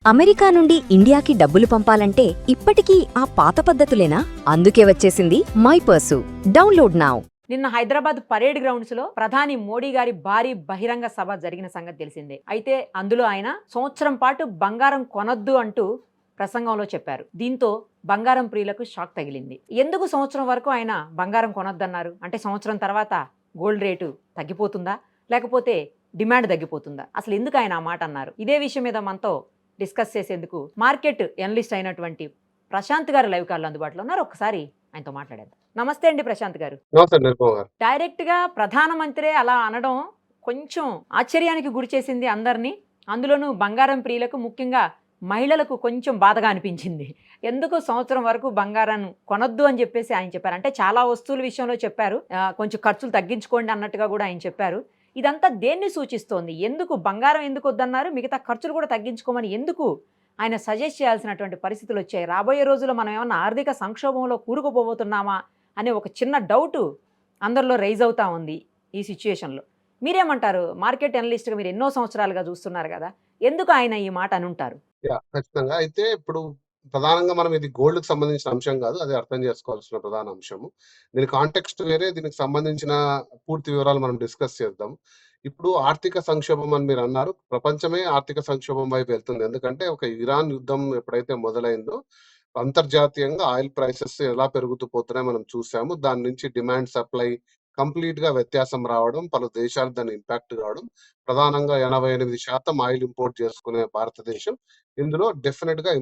America నుండి ఇండియాకి డబ్బులు పంపాలంటే ఇప్పటికీ ఆ పాత పద్ధతులేనా? అందుకే వచ్చేసింది మైపర్సు. Download now. నిన్న హైదరాబాద్ పరేడ్ గ్రౌండ్స్ లో ప్రధాని మోడీ గారి భారీ బహిరంగ సభ జరిగిన సంగతి తెలిసిందే. అయితే అందులో ఆయన సంవత్సరం పాటు బంగారం కొనొద్దు అంటూ ప్రసంగంలో చెప్పారు. దీంతో బంగారం ప్రియులకు షాక్ తగిలింది. ఎందుకు సంవత్సరం వరకు ఆయన బంగారం కొనొద్దన్నారు? అంటే సంవత్సరం తర్వాత గోల్డ్ రేటు తగ్గిపోతుందా, లేకపోతే డిమాండ్ తగ్గిపోతుందా? అసలు ఎందుకు ఆయన ఆ మాట అన్నారు? ఇదే విషయం మీద మనతో డిస్కస్ చేసేందుకు మార్కెట్ ఎనలిస్ట్ అయినటువంటి ప్రశాంత్ గారు లైవ్ కాల్లో అందుబాటులో ఉన్నారు. ఒకసారి ఆయనతో మాట్లాడేద్దాం. నమస్తే అండి ప్రశాంత్ గారు. డైరెక్ట్ గా ప్రధానమంత్రి అలా అనడం కొంచెం ఆశ్చర్యానికి గురి చేసింది అందరినీ. అందులోనూ బంగారం ప్రియులకు, ముఖ్యంగా మహిళలకు కొంచెం బాధగా అనిపించింది. ఎందుకు సంవత్సరం వరకు బంగారం కొనొద్దు అని చెప్పేసి ఆయన చెప్పారు. అంటే చాలా వస్తువుల విషయంలో చెప్పారు, కొంచెం ఖర్చులు తగ్గించుకోండి అన్నట్టుగా కూడా ఆయన చెప్పారు. ఇదంతా దేన్ని సూచిస్తోంది? ఎందుకు బంగారం ఎందుకు వద్దన్నారు? మిగతా ఖర్చులు కూడా తగ్గించుకోమని ఎందుకు ఆయన సజెస్ట్ చేయాల్సినటువంటి పరిస్థితులు వచ్చాయి? రాబోయే రోజుల్లో మనం ఏమన్నా ఆర్థిక సంక్షోభంలో కూరుకుపోబోతున్నామా అనే ఒక చిన్న డౌటు అందరిలో రైజ్ అవుతా ఉంది ఈ సిచ్యుయేషన్లో. మీరేమంటారు? మార్కెట్ అనలిస్ట్గా మీరు ఎన్నో సంవత్సరాలుగా చూస్తున్నారు కదా, ఎందుకు ఆయన ఈ మాట అనుంటారు? ఖచ్చితంగా. అయితే ఇప్పుడు ప్రధానంగా మనం ఇది గోల్డ్‌కి సంబంధించిన అంశం కాదు. అది అర్థం చేసుకోవాల్సిన ప్రధాన అంశము. దీని కాంటెక్స్ట్ వేరే, దీనికి సంబంధించిన పూర్తి వివరాలు మనం డిస్కస్ చేద్దాం. ఇప్పుడు ఆర్థిక సంక్షోభం అని మీరన్నారు. ప్రపంచమే ఆర్థిక సంక్షోభం వైపు వెళ్తుంది. ఎందుకంటే ఒక ఇరాన్ యుద్ధం ఎప్పుడైతే మొదలైందో అంతర్జాతీయంగా ఆయిల్ ప్రైసెస్ ఎలా పెరుగుతూ పోతున్నాయో మనం చూసాము. దాని నుంచి డిమాండ్, సప్లై కంప్లీట్‌గా వ్యత్యాసం రావడం, పలు దేశాలకు దాని ఇంపాక్ట్ కావడం. ప్రధానంగా 88% ఆయిల్ ఇంపోర్ట్ చేసుకునే భారతదేశం ఇందులో డెఫినిట్‌గా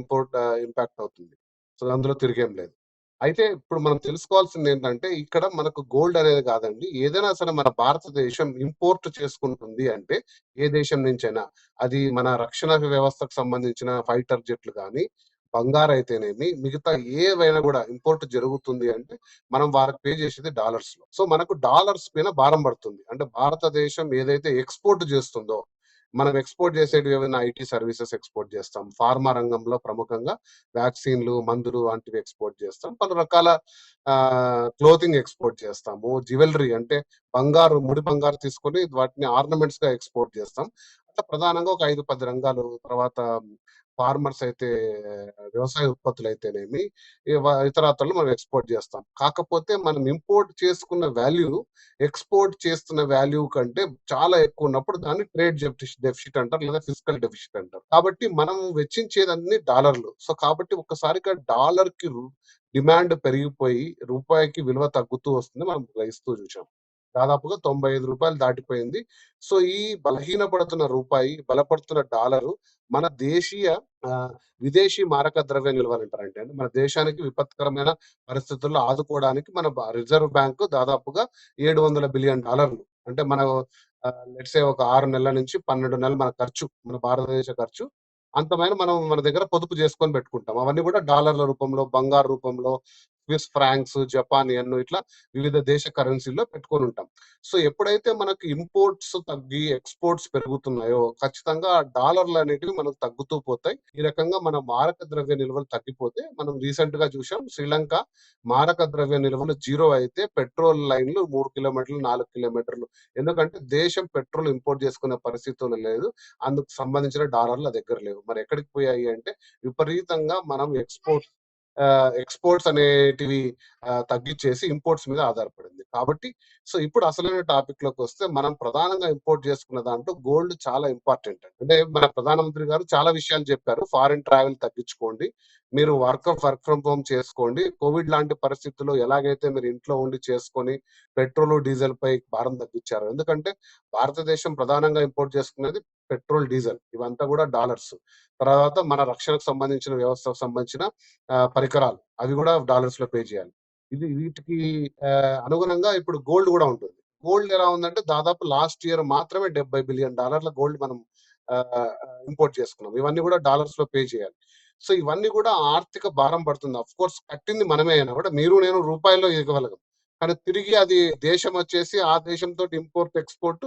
ఇంపాక్ట్ అవుతుంది. సో, అందులో తిరిగేం లేదు. అయితే ఇప్పుడు మనం తెలుసుకోవాల్సిందేంటంటే, ఇక్కడ మనకు గోల్డ్ అనేది కాదండి. ఏదైనా సరే మన భారతదేశం ఇంపోర్ట్ చేసుకుంటుంది అంటే, ఏ దేశం నుంచైనా. అది మన రక్షణ వ్యవస్థకు సంబంధించిన ఫైటర్ జెట్లు గానీ, బంగారైతేనేమి, మిగతా ఏవైనా గూడా ఇంపోర్ట్ జరుగుతుంది అంటే, మనం వారికి పే చేసేది డాలర్స్‌లో. సో, మనకు డాలర్స్ పైన భారం పడుతుంది. అంటే భారతదేశం ఏదైతే ఎక్స్‌పోర్ట్ చేస్తుందో, మనం ఎక్స్‌పోర్ట్ చేసేటివి ఏవైనా ఐటీ సర్వీసెస్ ఎక్స్‌పోర్ట్ చేస్తాం. ఫార్మా రంగంలో ప్రముఖంగా వ్యాక్సిన్‌లు, మందులు వంటివి ఎక్స్‌పోర్ట్ చేస్తాం. పలు రకాల క్లోతింగ్ ఎక్స్‌పోర్ట్ చేస్తాము. జ్యువెల్లరీ అంటే బంగారు, ముడి బంగారు తీసుకొని వాటిని ఆర్నమెంట్స్‌గా ఎక్స్‌పోర్ట్ చేస్తాం. అట్లా ప్రధానంగా ఒక 5, 10 రంగాలు. తర్వాత ఫార్మర్స్ అయితే వ్యవసాయ ఉత్పత్తులైతేనేమి, ఇతరాతరలు మనం ఎక్స్‌పోర్ట్ చేస్తాం. కాకపోతే మనం ఇంపోర్ట్ చేసుకున్న వాల్యూ, ఎక్స్‌పోర్ట్ చేస్తున్న వాల్యూ కంటే చాలా ఎక్కువ ఉన్నప్పుడు దాన్ని ట్రేడ్ డెఫిసిట్ అంటారు, లేదా ఫిస్కల్ డెఫిసిట్ అంటారు. కాబట్టి మనం వెచ్చించేదన్నీ డాలర్లు. సో, కాబట్టి ఒక్కసారిగా డాలర్‌కి డిమాండ్ పెరిగిపోయి రూపాయికి విలువ తగ్గుతూ వస్తుంది. మనం గ్రహిస్తూ చూసాం. దాదాపుగా రూ. 95 దాటిపోయింది. సో, ఈ బలహీనపడుతున్న రూపాయి, బలపడుతున్న డాలరు మన దేశీయ విదేశీ మారక ద్రవ్య నిల్వలంటారండి. అంటే మన దేశానికి విపత్కరమైన పరిస్థితుల్లో ఆదుకోవడానికి మన రిజర్వ్ బ్యాంక్ దాదాపుగా $700 బిలియన్. అంటే మన లెట్స్ సే ఒక 6 నెలల నుంచి 12 నెలలు మన ఖర్చు, మన భారతదేశ ఖర్చు అంతమైన మనం మన దగ్గర పొదుపు చేసుకొని పెట్టుకుంటాం. అవన్నీ కూడా డాలర్ల రూపంలో, బంగారు రూపంలో, స్విస్ ఫ్రాంక్స్, జపాన్ యెన్ ఇట్లా వివిధ దేశ కరెన్సీల్లో పెట్టుకొనుంటాం. సో, ఎప్పుడైతే మనకు ఇంపోర్ట్స్ తగ్గి ఎక్స్‌పోర్ట్స్ పెరుగుతున్నాయో, ఖచ్చితంగా డాలర్‌లనేటివి మనకు తగ్గుతూ పోతాయి. ఈ రకంగా మన మారక ద్రవ్య నిల్వలు తగ్గిపోతే, మనం రీసెంట్‌గా చూసాం శ్రీలంక మారక ద్రవ్య నిల్వలు 0 అయితే పెట్రోల్ లైన్‌లు 3 కిలోమీటర్లు, 4 కిలోమీటర్లు. ఎందుకంటే దేశం పెట్రోల్ ఇంపోర్ట్ చేసుకునే పరిస్థితుల్లో లేదు. అందుకు సంబంధించిన డాలర్‌ల దగ్గర లేవు. మరి ఎక్కడికి పోయాయి అంటే, విపరీతంగా మనం ఎక్స్‌పోర్ట్స్ అనేటివి తగ్గిచ్చేసి ఇంపోర్ట్స్ మీద ఆధారపడింది. కాబట్టి సో, ఇప్పుడు అసలైన టాపిక్‌లోకొస్తే, మనం ప్రధానంగా ఇంపోర్ట్ చేసుకున్న దాంట్లో గోల్డ్ చాలా ఇంపార్టెంట్ అండి. అంటే మన ప్రధానమంత్రి గారు చాలా విషయాలు చెప్పారు. ఫారిన్ ట్రావెల్ తగ్గించుకోండి. మీరు వర్క్ ఫ్రమ్ హోమ్ చేసుకోండి. కోవిడ్ లాంటి పరిస్థితుల్లో ఎలాగైతే మీరు ఇంట్లో ఉండి చేసుకొని పెట్రోల్, డీజిల్‌పై భారం తగ్గించారో. ఎందుకంటే భారతదేశం ప్రధానంగా ఇంపోర్ట్ చేసుకునేది పెట్రోల్, డీజిల్ ఇవంతా కూడా డాలర్స్. తర్వాత మన రక్షణకు సంబంధించిన వ్యవస్థకు సంబంధించిన పరికరాలు అవి కూడా డాలర్స్‌లో పే చేయాలి. వీటికి అనుగుణంగా ఇప్పుడు గోల్డ్ గూడా ఉంటుంది. గోల్డ్ ఎలా ఉందంటే, దాదాపు లాస్ట్ ఇయర్ మాత్రమే $70 బిలియన్ గోల్డ్ మనం ఆహ్, ఇంపోర్ట్ చేసుకున్నాం. ఇవన్నీ గూడా డాలర్స్‌లో పే చేయాలి. సో, ఇవన్నీ గూడా ఆర్థిక భారం పడుతుంది. ఆఫ్‌కోర్స్ కట్టింది మనమే అయినా కూడా మీరు నేను రూపాయల్లో ఇవ్వగలం. కానీ తిరిగి అది దేశం వచ్చేసి ఆ దేశంతోటి ఇంపోర్ట్, ఎక్స్‌పోర్ట్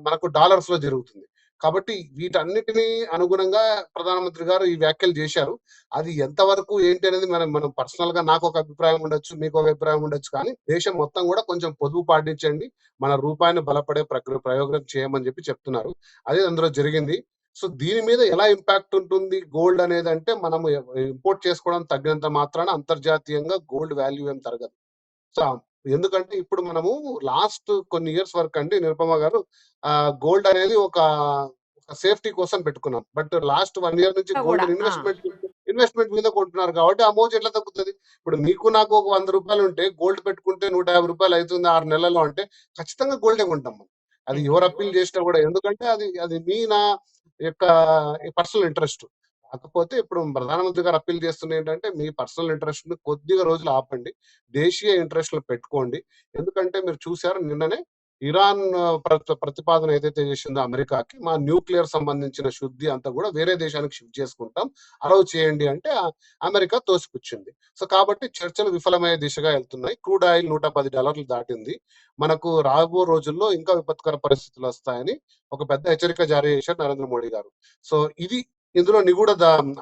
మనకు డాలర్స్‌లో జరుగుతుంది. కాబట్టి వీటన్నిటిని అనుగుణంగా ప్రధానమంత్రి గారు ఈ వ్యాఖ్యలు చేశారు. అది ఎంతవరకు ఏంటి అనేది మనం మనం పర్సనల్‌గా నాకొక అభిప్రాయం ఉండొచ్చు, మీకొక అభిప్రాయం ఉండొచ్చు. కానీ దేశం మొత్తం గూడా కొంచెం పొదుపు పాటించండి. మన రూపాయిని బలపడే ప్రయోగం చేయమని చెప్పి చెప్తున్నారు. అదే అందులో జరిగింది. సో దీని మీద ఎలా ఇంపాక్ట్ ఉంటుంది గోల్డ్ అనేది అంటే మనము ఇంపోర్ట్ చేసుకోవడం తగ్గినంత మాత్రాన అంతర్జాతీయంగా గోల్డ్ వాల్యూ ఏం తరగదు. సో ఎందుకంటే ఇప్పుడు మనము లాస్ట్ కొన్ని ఇయర్స్ వరకు అండి నిరుపమ గారు గోల్డ్ అనేది ఒక సేఫ్టీ కోసం పెట్టుకున్నాం. బట్ లాస్ట్ 1 ఇయర్ నుంచి కూడా గోల్డ్ ఇన్వెస్ట్మెంట్ మీద కొంటున్నారు కాబట్టి ఆ మోజు ఎట్లా తగ్గుతుంది? ఇప్పుడు మీకు నాకు ఒక ₹100 ఉంటే గోల్డ్ పెట్టుకుంటే ₹150 అవుతుంది 6 నెలల్లో అంటే ఖచ్చితంగా గోల్డే కొంటాం మనం. అది ఎవరు అప్పీల్ చేసినా కూడా. ఎందుకంటే అది నా యొక్క పర్సనల్ ఇంట్రెస్ట్. కాకపోతే ఇప్పుడు ప్రధానమంత్రి గారు అప్పీల్ చేస్తున్నది ఏంటంటే మీ పర్సనల్ ఇంట్రెస్ట్ ని కొద్దిగా రోజులు ఆపండి. దేశీయ ఇంట్రెస్ట్‌లు పెట్టుకోండి. ఎందుకంటే మీరు చూసారు నిన్ననే ఇరాన్ ప్రతిపాదన ఏదైతే చేసిందో అమెరికాకి మా న్యూక్లియర్ సంబంధించిన శుద్ధి అంతా కూడా వేరే దేశానికి షిఫ్ట్ చేసుకుంటాం. అలౌ చేయండి అంటే అమెరికా తోసిపుచ్చింది. సో కాబట్టి చర్చలు విఫలమయ్యే దిశగా వెళ్తున్నాయి. క్రూడ్ ఆయిల్ $110 దాటింది. మనకు రాబో రోజుల్లో ఇంకా విపత్కర పరిస్థితులు వస్తాయని ఒక పెద్ద హెచ్చరిక జారీ చేశారు నరేంద్ర మోడీ గారు. సో ఇది ఇందులో నిగూఢ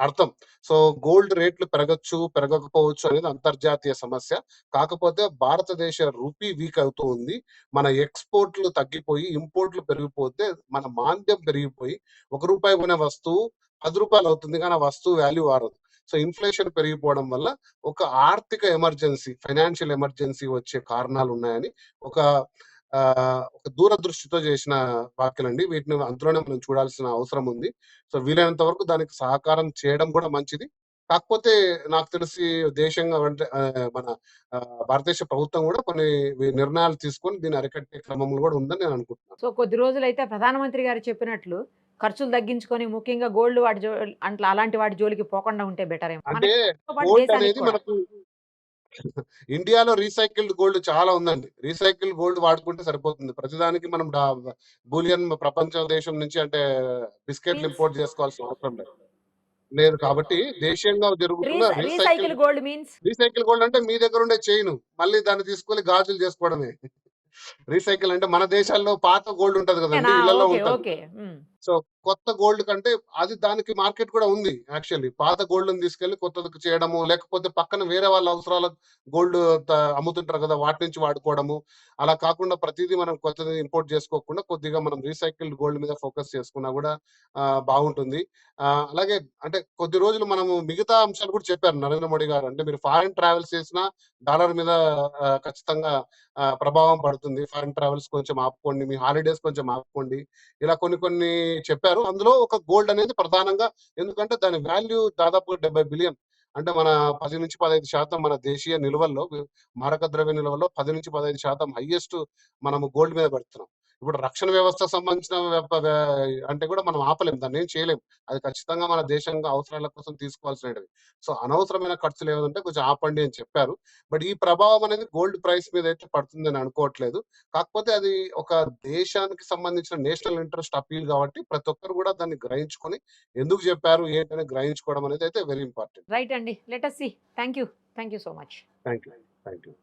అర్థం. సో గోల్డ్ రేట్లు పెరగొచ్చు, పెరగకపోవచ్చు అనేది అంతర్జాతీయ సమస్య. కాకపోతే భారతదేశ రూపీ వీక్ అవుతూ ఉంది. మన ఎక్స్‌పోర్ట్‌లు తగ్గిపోయి, ఇంపోర్ట్‌లు పెరిగిపోతే మన మాంద్యం పెరిగిపోయి ₹1 కొనే వస్తువు ₹10 అవుతుంది. కానీ ఆ వస్తువు వాల్యూ మారదు. సో ఇన్‌ఫ్లేషన్ పెరిగిపోవడం వల్ల ఒక ఆర్థిక ఎమర్జెన్సీ, ఫైనాన్షియల్ ఎమర్జెన్సీ వచ్చే కారణాలు ఉన్నాయని ఒక ఒక దూరదృష్టితో చేసిన వ్యాఖ్యలండి. వీటిని అందులోనే మనం చూడాల్సిన అవసరం ఉంది. సో వీలైనంత వరకు దానికి సహకారం చేయడం కూడా మంచిది. కాకపోతే నాకు తెలిసి దేశంగా అంటే మన భారతదేశ ప్రభుత్వం కూడా కొన్ని నిర్ణయాలు తీసుకొని దీన్ని అరికట్టే క్రమంలో కూడా ఉందని నేను అనుకుంటున్నాను. సో కొద్ది రోజులైతే ప్రధానమంత్రి గారు చెప్పినట్లు ఖర్చులు తగ్గించుకొని ముఖ్యంగా గోల్డ్ వాటి అలాంటి వాటి జోలికి పోకుండా ఉంటే బెటర్ ఏమో. అంటే మనతో పాటు గోల్డ్ దేశానికి అనేది కూడా. మనకు ఇండియాలో రీసైకిల్డ్ గోల్డ్ చాలా ఉందండి. రీసైకిల్డ్ గోల్డ్ వాడుకుంటే సరిపోతుంది. ప్రతిదానికి మనం బూలియన్ ప్రపంచ దేశం నుంచి అంటే బిస్కెట్లు మీన్స్ ఇంపోర్ట్ చేసుకోవాల్సిన అవసరం లేదు. లేదు కాబట్టి దేశీయంగా జరుగుతున్న recycle gold means recycle gold అంటే మీ దగ్గర ఉండే చైన్ మళ్ళీ దాన్ని తీసుకొని గాజులు చేసుకోవడమే. రీసైకిల్ అంటే మన దేశాల్లో పాత గోల్డ్ ఉంటది కదండీ! ఇళ్లలో ఓకే. ఉంటది. ఓకే. సో కొత్త గోల్డ్ కంటే అది దానికి మార్కెట్ కూడా ఉంది యాక్చువల్లీ. పాత గోల్డ్‌ని తీసుకెళ్ళి కొత్తది చేయడము, లేకపోతే పక్కన వేరే వాళ్ళ అవసరాలకు గోల్డ్ అమ్ముతుంటారు కదా! వాటి నుంచి వాడుకోవడము. అలా కాకుండా ప్రతీదీ మనం కొత్తది ఇంపోర్ట్ చేసుకోకుండా కొద్దిగా మనం రీసైకిల్డ్ గోల్డ్ మీద ఫోకస్ చేసుకున్నా కూడా బాగుంటుంది. అలాగే అంటే కొద్ది రోజులు మనము మిగతా అంశాలు కూడా చెప్పారు నరేంద్ర మోడీ గారు. అంటే మీరు ఫారిన్ ట్రావెల్స్ చేసినా డాలర్ మీద ఖచ్చితంగా ప్రభావం పడుతుంది. ఫారిన్ ట్రావెల్స్ కొంచెం ఆపుకోండి. మీ హాలిడేస్ కొంచెం ఆపుకోండి. ఇలా కొన్ని చెప్పారు. అందులో ఒక గోల్డ్ అనేది ప్రధానంగా. ఎందుకంటే దాని వాల్యూ దాదాపుగా 70 బిలియన్. అంటే మన 10-15% మన దేశీయ నిల్వల్లో మారక ద్రవ్య నిల్వల్లో 10-15% హైయెస్ట్ మనము గోల్డ్ మీద పెడుతున్నాం. ఇప్పుడు రక్షణ వ్యవస్థకు సంబంధించిన అంటే కూడా మనం ఆపలేం. దాన్నేం చేయలేం. అది ఖచ్చితంగా మన దేశంగా అవసరాల కోసం తీసుకోవాల్సినటివి. సో అనవసరమైన ఖర్చులు ఏమైనా కొంచెం ఆపండి అని చెప్పారు. బట్ ఈ ప్రభావం అనేది గోల్డ్ ప్రైస్ మీద అయితే పడుతుందని అనుకోవట్లేదు. కాకపోతే అది ఒక దేశానికి సంబంధించిన నేషనల్ ఇంట్రెస్ట్ అప్పీల్ కాబట్టి ప్రతి ఒక్కరు కూడా దాన్ని గ్రహించుకొని ఎందుకు చెప్పారు ఏంటని గ్రహించుకోవడం అనేది అయితే వెరీ ఇంపార్టెంట్. రైట్ అండి. Let us see. Thank you. Thank you so much. Thank you. Thank you.